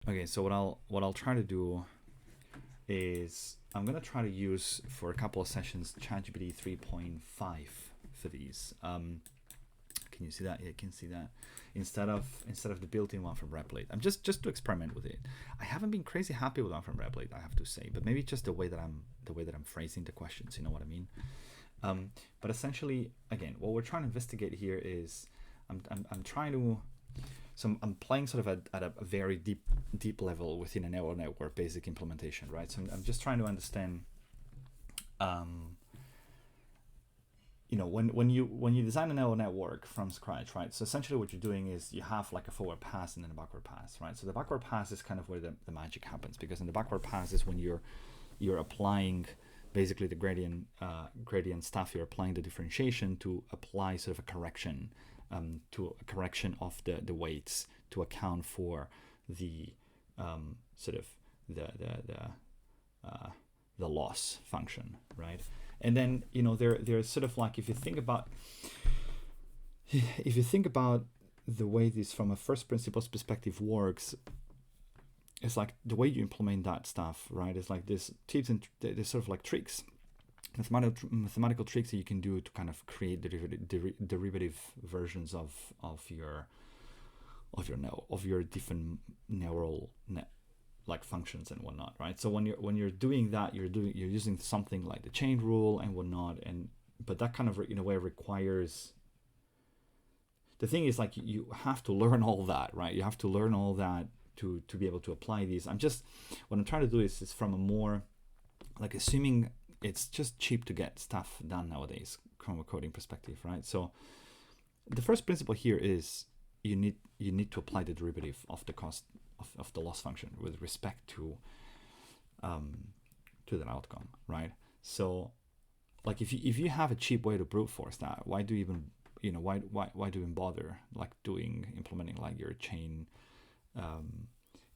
Okay, so what I'll try to do is I'm gonna try to use for a couple of sessions ChatGPT 3.5 for these. Can you see that? Yeah, you can see that. Instead of the built-in one from Replit, I'm just to experiment with it. I haven't been crazy happy with one from Replit, I have to say, but maybe just the way that I'm phrasing the questions. You know what I mean? But essentially, again, what we're trying to investigate here is I'm trying to. So I'm playing sort of at a very deep level within a neural network basic implementation, right? So I'm just trying to understand, when you design a neural network from scratch, right? So essentially what you're doing is you have like a forward pass and then a backward pass, right? So the backward pass is kind of where the magic happens, because in the backward pass is when you're applying basically the gradient stuff. You're applying the differentiation to apply sort of a correction, to a correction of the weights to account for the sort of the loss function, right? And then there's sort of like, if you think about the way this from a first principles perspective works, it's like the way you implement that stuff, right? It's like this tips and there's sort of like tricks, mathematical tricks that you can do to kind of create derivative versions of your different neural net like functions and whatnot, right? So when you're doing that, you're using something like the chain rule and whatnot, but that kind of in a way requires. The thing is, like, you have to learn all that, right? You have to learn all that to be able to apply these. What I'm trying to do is from a more, like, assuming it's just cheap to get stuff done nowadays from a coding perspective, right? So the first principle here is you need to apply the derivative of the cost of the loss function with respect to that outcome, right? So, like, if you have a cheap way to brute force that, why do you even why do you even bother like implementing like your chain,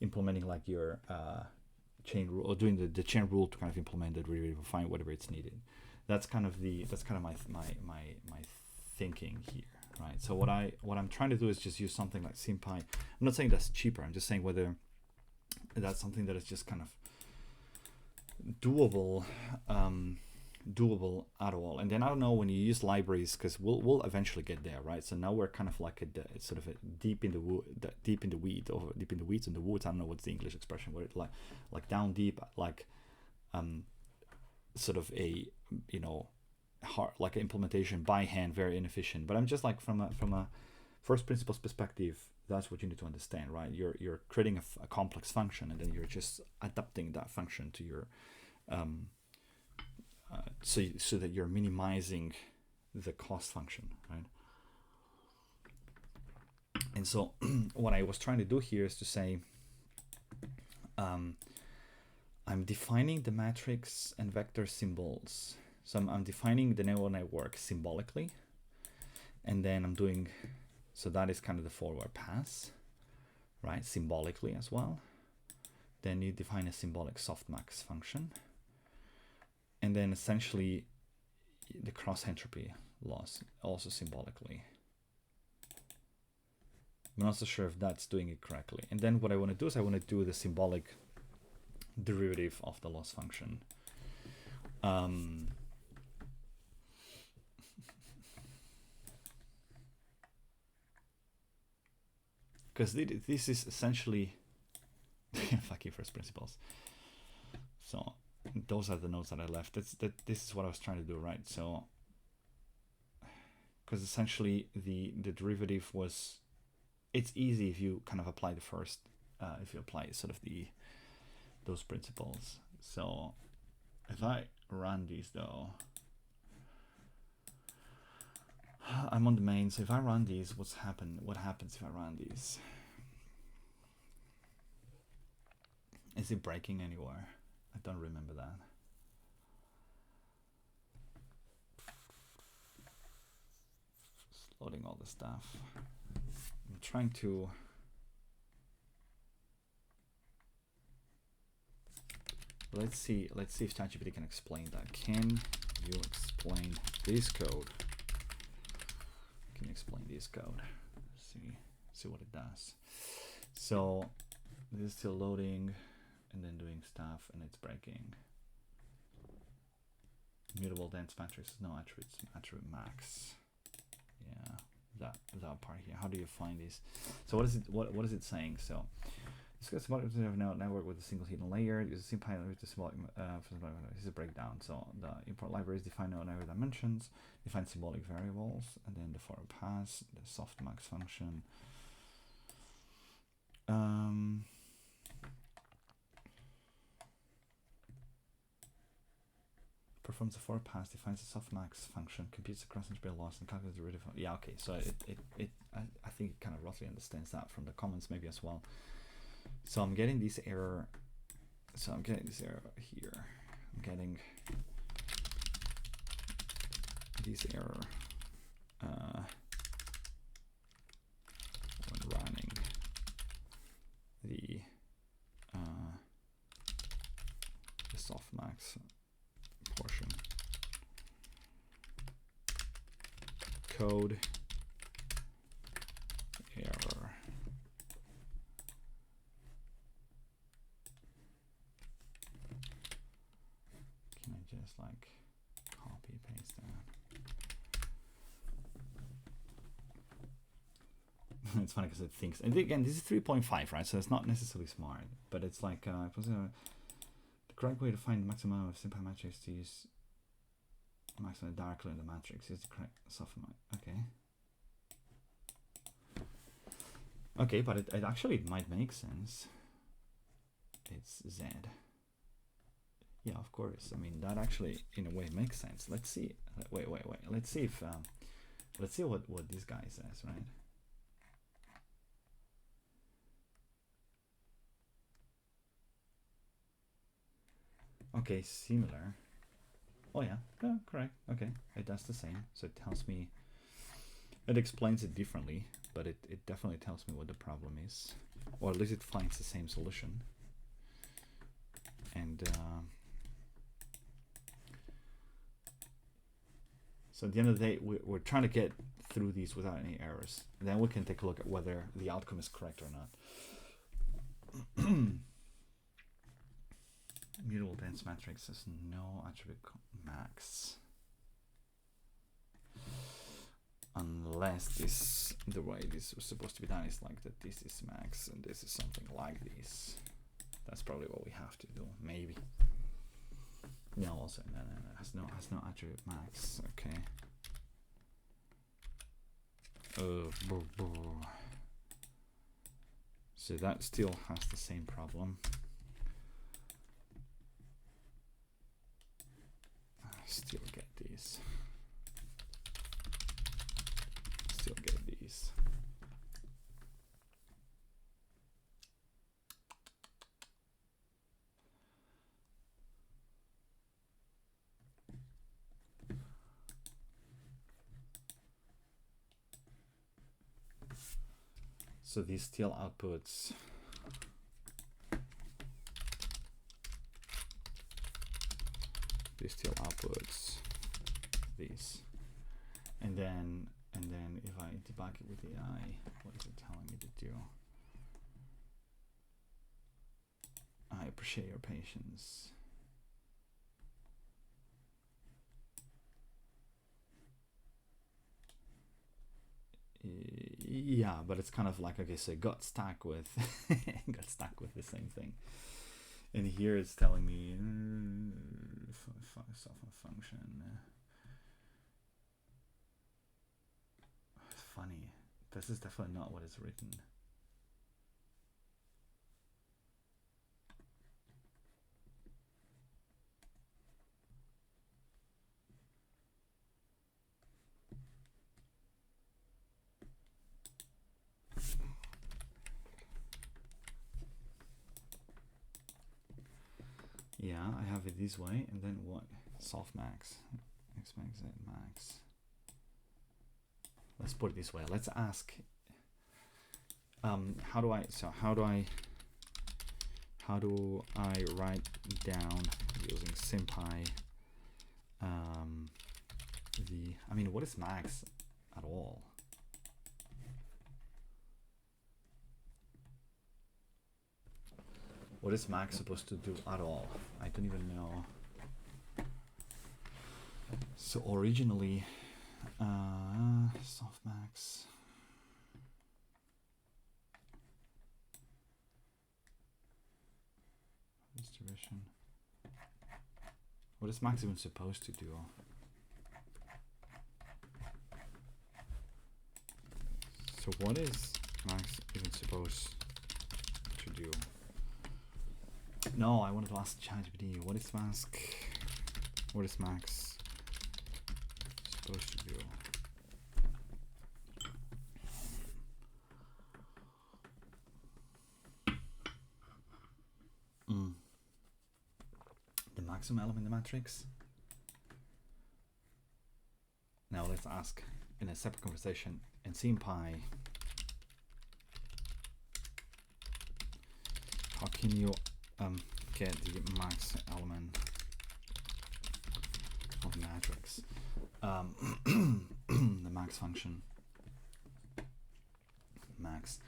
implementing like your chain rule, or doing the chain rule to kind of implement the derivative or find whatever it's needed. That's kind of my thinking here, right? So what I'm trying to do is just use something like SymPy. I'm not saying that's cheaper. I'm just saying whether that's something that is just kind of doable at all. And then I don't know, when you use libraries, because we'll eventually get there, right? So now we're kind of like sort of deep in the weeds in the woods. I don't know what's the English expression, where it like down deep, like sort of a hard, like implementation by hand, very inefficient. But I'm just like from a first principles perspective, that's what you need to understand, right? You're creating a complex function, and then you're just adapting that function to your so that you're minimizing the cost function, right? And so what I was trying to do here is to say, I'm defining the matrix and vector symbols. So I'm defining the neural network symbolically, and then I'm doing, so that is kind of the forward pass, right? Symbolically as well. Then you define a symbolic softmax function, and then essentially the cross entropy loss also symbolically. I'm not so sure if that's doing it correctly. And then what I want to do is I want to do the symbolic derivative of the loss function. Because this is essentially fucking first principles. So those are the notes that I left. This is what I was trying to do, right? So, because essentially the derivative was, it's easy if you kind of apply the first, if you apply sort of those principles. So if I run these though, I'm on the main. So if I run these, what happens if I run these? Is it breaking anywhere? I don't remember that. Just loading all the stuff. I'm trying to. Let's see if ChatGPT can explain that. Can you explain this code? Can you explain this code? See what it does. So This is still loading and then doing stuff, and it's breaking. Mutable dense matrix, no attributes, attribute max. Yeah, that part here. How do you find these? So what is it? What is it saying? So discuss about it of network with a single hidden layer. Use a simple with the symbolic. This is a breakdown. So the import libraries define no network dimensions, define symbolic variables, and then the forward pass, the softmax function. Performs a forward pass, defines a softmax function, computes the cross integral loss, and calculates the derivative. Yeah, okay. So I think it kind of roughly understands that from the comments maybe as well. So I'm getting this error. So I'm getting this error here. I'm getting this error when running the softmax portion code error. Can I just like copy paste that? It's funny because it thinks, and again, this is 3.5, right? So it's not necessarily smart, but it's like the correct way to find the maximum of simple matrix to use maximum directly in the matrix is the correct softmax. Okay, but it actually might make sense. It's Z. Yeah, of course. I mean, that actually in a way makes sense. Let's see. Wait. Let's see if let's see what this guy says, right? Okay, similar. Oh yeah, correct. Okay, it does the same. So it tells me, it explains it differently, but it definitely tells me what the problem is, or at least it finds the same solution. And so at the end of the day, we're trying to get through these without any errors. And then we can take a look at whether the outcome is correct or not. Mutable dense matrix has no attribute max. Unless this, the way this was supposed to be done is like that this is max and this is something like this. That's probably what we have to do, maybe. No, also no, has no attribute max. Okay. So that still has the same problem. Still get these. Still get these. So these still outputs. This still outputs these, and then if I debug it with AI, what is it telling me to do? I appreciate your patience. Yeah, but it's kind of like, okay, so it got stuck with the same thing. And here it's telling me function. It's funny. This is definitely not what is written. Yeah, I have it this way, and then what? Softmax, x max, z max. Let's put it this way. Let's ask. How do I write down using SymPy? I mean, what is max at all? What is max supposed to do at all? I don't even know. So originally, softmax. Distribution. What is max even supposed to do? So what is max even supposed to do? No, I wanted to ask ChatGPT. What is mask? What is max supposed to do? The maximum element in the matrix. Now let's ask in a separate conversation in SymPy. How can you get the max element of the matrix? The max function. Max.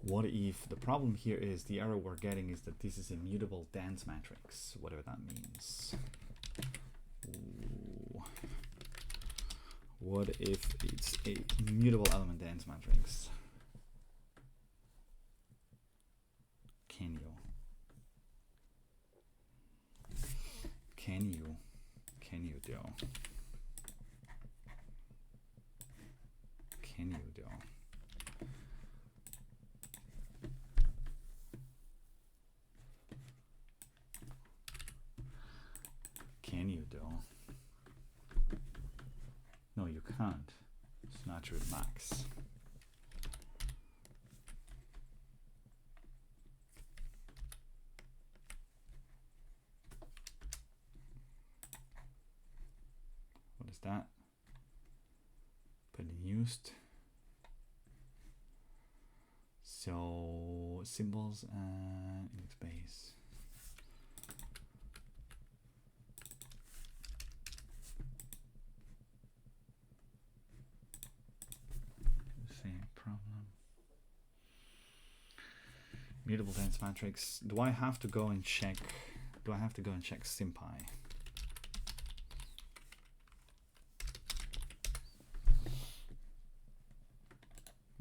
What if the problem here is the error we're getting is that this is a mutable dense matrix, whatever that means. Ooh. What if it's a mutable element dense matrix? Can you do? Can you do? Can you do? No, you can't. It's not true max. What is that? Put in used. So symbols and index base. Same problem. Mutable dense matrix. Do I have to go and check? Do I have to go and check SymPy?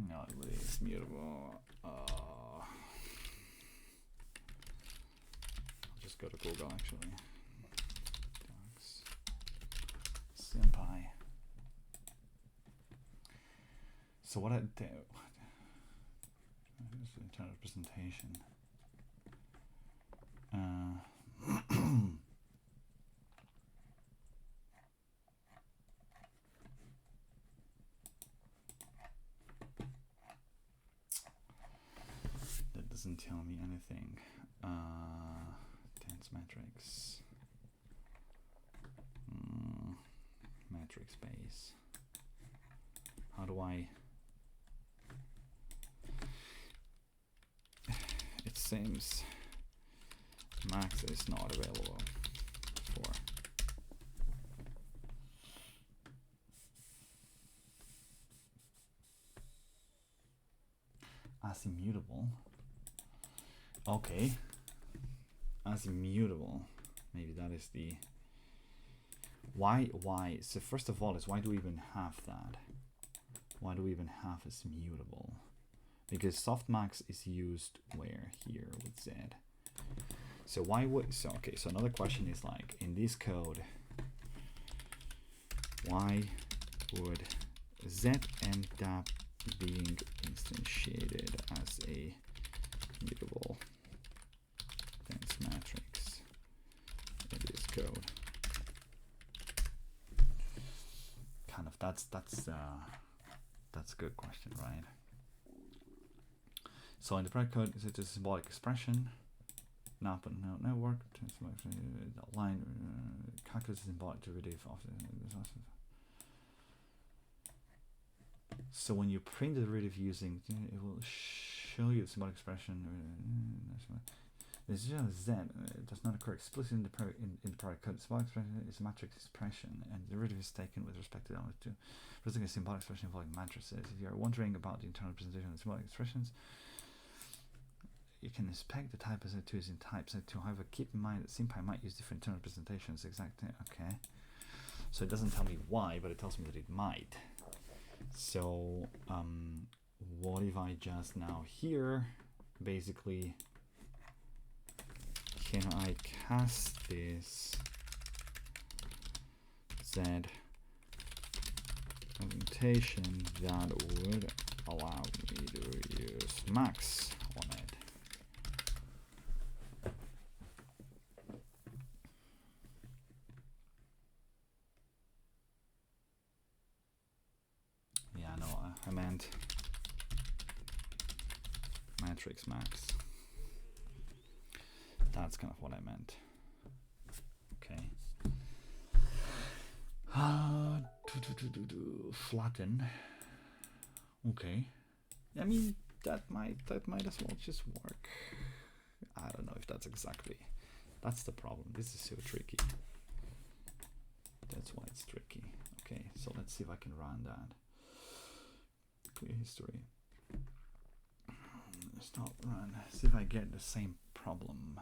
No, it really is mutable. I'll just go to Google actually. Docs. SymPy. So what I do? This is the internal representation. That doesn't tell me anything. Dense matrix. Matrix space. How do I? It seems max is not available for. As immutable. Okay. As immutable. Maybe that is the why. So first of all is why do we even have that? Why do we even have as mutable? Because softmax is used where? Here with Z. So why would, so okay, so another question is like, in this code, why would Z end up being instantiated as a mutable dense matrix in this code? Kind of, that's a good question, right? So in the product code, is it a symbolic expression? Not but no network. Line calculus symbolic derivative of the. So when you print the derivative using, it will show you the symbolic expression. The z does not occur explicitly in the product code. The symbolic expression is a matrix expression, and the derivative is taken with respect to element 2. Presenting a symbolic expression involving matrices. If you are wondering about the internal representation of the symbolic expressions, you can inspect the type as to is in type Z2. However, keep in mind that SymPy might use different internal representations. Exactly. Okay. So it doesn't tell me why, but it tells me that it might. So what if I just now here basically can I cast this Z presentation that would allow me to use max on it? Yeah, no, I meant matrix max. That's kind of what I meant. Okay. Flatten. Okay. I mean, that might as well just work. I don't know if that's exactly. That's the problem. This is so tricky. That's why it's tricky. Okay, so let's see if I can run that. Clear history. Stop run. See if I get the same problem.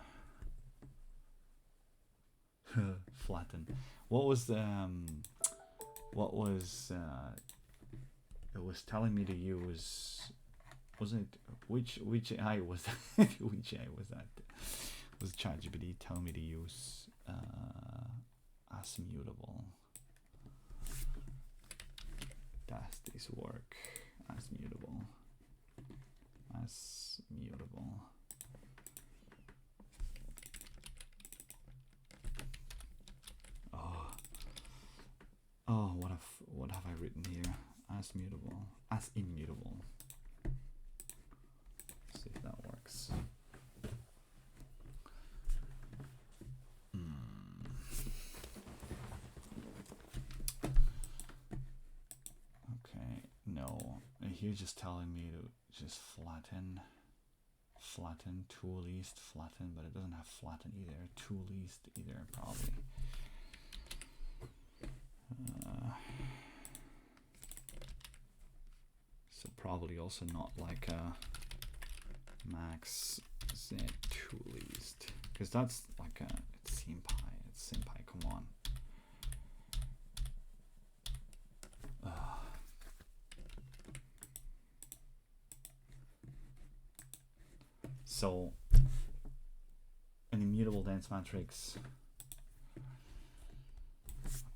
Flatten. What was the it was telling me to use, wasn't it, which AI was that? Which AI was that? Was ChatGPT telling me to use as mutable? Does this work? As mutable. As mutable. Oh, what have I written here? As mutable, as immutable. Let's see if that works. Okay, no. Here just telling me to just flatten, to least, flatten, but it doesn't have flatten either. To least either, probably. So probably also not like a max Z2 least, because that's like a, it's SymPy, come on. So an immutable dense matrix.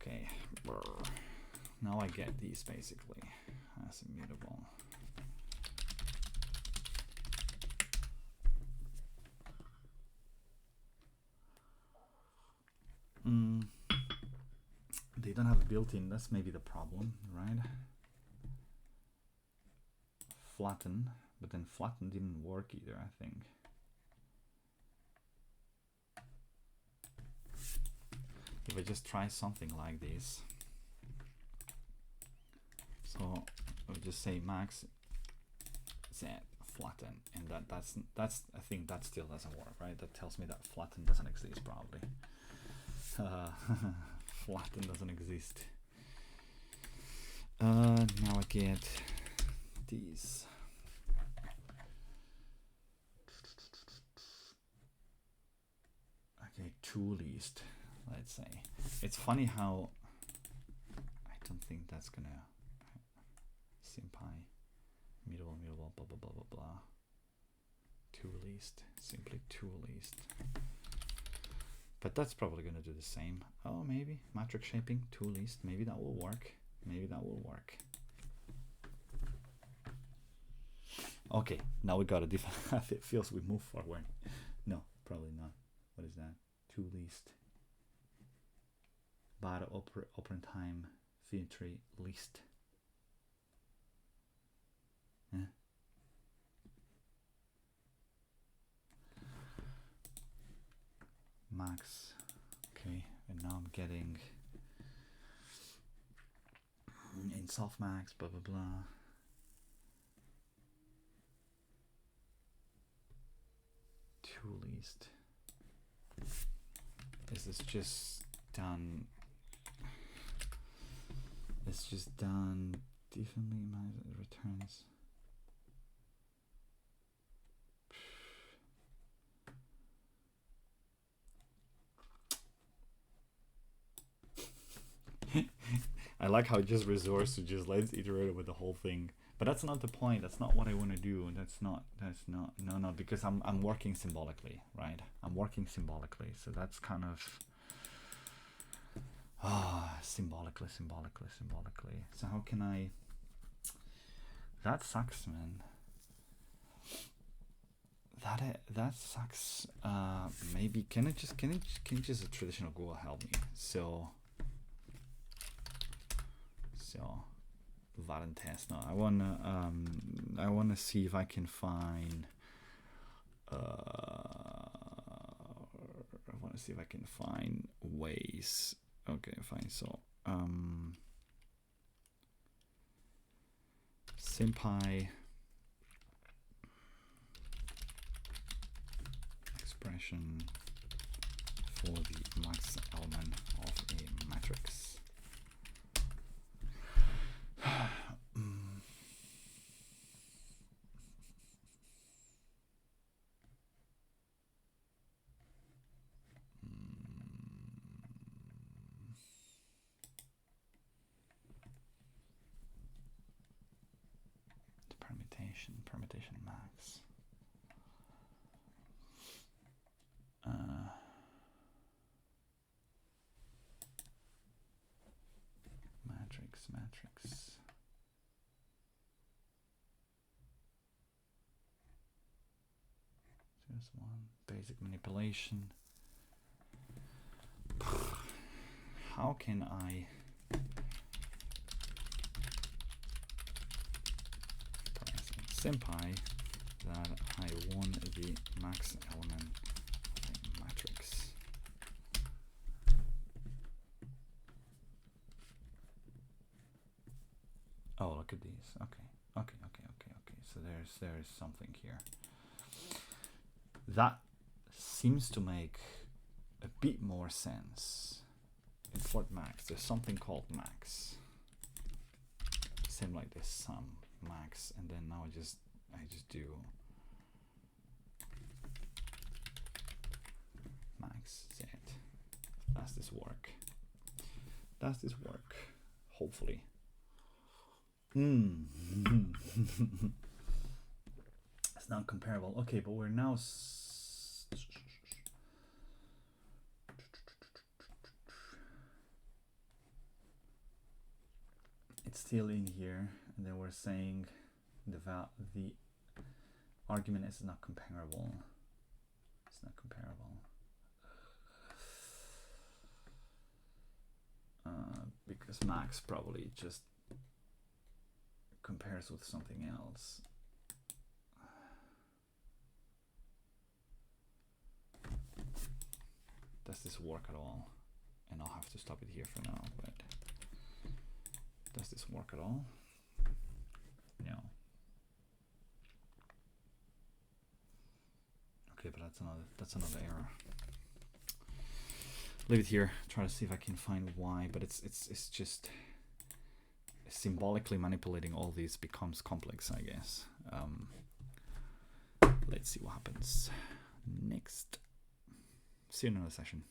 Okay, now I get these basically as immutable. They don't have a built-in, that's maybe the problem, right? Flatten, but then flatten didn't work either, I think. If I just try something like this, so I would just say max Z flatten, and that's I think that still doesn't work, right? That tells me that flatten doesn't exist probably. Flatten doesn't exist. Now I get these. Okay, two least, let's say. It's funny how I don't think that's gonna SymPy mutable, blah blah blah blah blah. Two least, simply two least. But that's probably gonna do the same. Oh, maybe matrix shaping, two least. Maybe that will work. Maybe that will work. Okay, now we got a different. It feels we move forward. No, probably not. What is that? Two least. But open time filter least. Yeah. Max. Okay, and now I'm getting in softmax, blah blah blah. Two least. Is this just done? It's just done differently. My returns. I like how it just resorts to just let's iterate with the whole thing. But that's not the point. That's not what I want to do. That's not no, because I'm working symbolically, right? I'm working symbolically. So that's kind of symbolically. So how can I? That sucks, man. That sucks. Maybe can just a traditional Google help me? So Varentest. No, I wanna see if I can find. I wanna see if I can find ways. Okay, fine. So SymPy expression for the max element of a matrix. Permutation max. Matrix. There's one basic manipulation. How can I SymPy that I want the max element of a matrix? Oh, look at these. Okay. So there's something here. That seems to make a bit more sense. In Fort Max, there's something called max. Same like this sum max, and then now I just do max z. Does this work? Hopefully. It's not comparable. Okay, but we're now it's still in here, and then we're saying the argument is not comparable. It's not comparable. Because max probably just compares with something else. Does this work at all? And I'll have to stop it here for now, but does this work at all? No. Okay, but that's another error. Leave it here. Try to see if I can find why, but it's just symbolically manipulating all these becomes complex, I guess. Let's see what happens next. See you in another session.